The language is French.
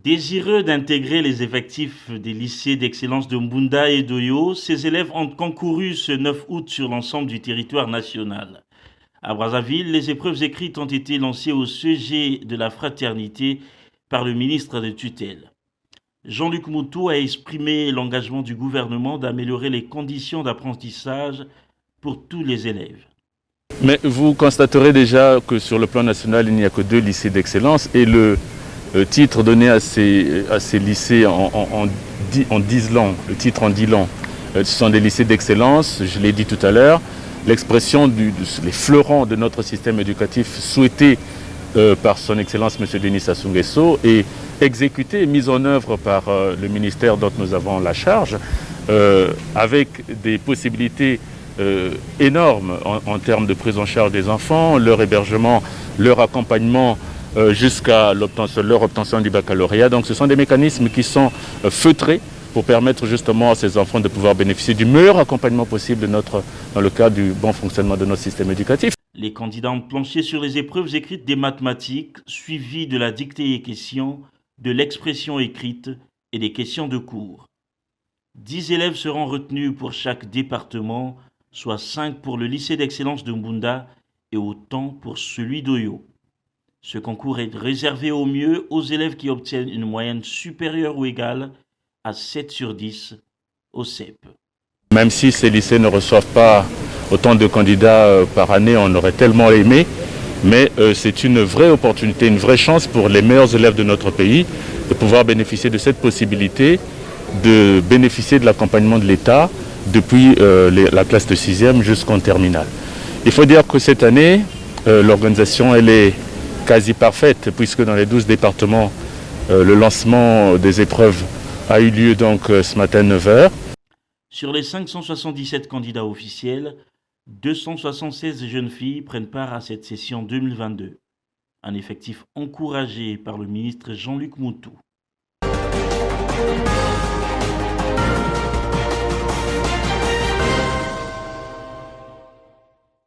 Désireux d'intégrer les effectifs des lycées d'excellence de Mbunda et d'Oyo, ces élèves ont concouru ce 9 août sur l'ensemble du territoire national. À Brazzaville, les épreuves écrites ont été lancées au sujet de la fraternité par le ministre de tutelle. Jean-Luc Moutou a exprimé l'engagement du gouvernement d'améliorer les conditions d'apprentissage pour tous les élèves. Mais vous constaterez déjà que sur le plan national, il n'y a que 2 lycées d'excellence et le titre donné à ces lycées en 10 langues, le titre en 10 langues, ce sont des lycées d'excellence, je l'ai dit tout à l'heure, l'expression les fleurons de notre système éducatif souhaité par son Excellence M. Denis Sassou Nguesso et exécuté et mis en œuvre par le ministère dont nous avons la charge, avec des possibilités énormes en termes de prise en charge des enfants, leur hébergement, leur accompagnement jusqu'à leur obtention du baccalauréat. Donc ce sont des mécanismes qui sont feutrés pour permettre justement à ces enfants de pouvoir bénéficier du meilleur accompagnement possible dans le cadre du bon fonctionnement de notre système éducatif. Les candidats ont planché sur les épreuves écrites des mathématiques, suivies de la dictée et questions, de l'expression écrite et des questions de cours. 10 élèves seront retenus pour chaque département, soit 5 pour le lycée d'excellence de Mbunda et autant pour celui d'Oyo. Ce concours est réservé au mieux aux élèves qui obtiennent une moyenne supérieure ou égale à 7 sur 10 au CEP. Même si ces lycées ne reçoivent pas autant de candidats par année, on aurait tellement aimé, mais c'est une vraie opportunité, une vraie chance pour les meilleurs élèves de notre pays de pouvoir bénéficier de cette possibilité, de bénéficier de l'accompagnement de l'État depuis la classe de 6e jusqu'en terminale. Il faut dire que cette année, l'organisation elle est quasi parfaite, puisque dans les 12 départements, le lancement des épreuves a eu lieu donc ce matin à 9h. Sur les 577 candidats officiels, 276 jeunes filles prennent part à cette session 2022. Un effectif encouragé par le ministre Jean-Luc Moutou.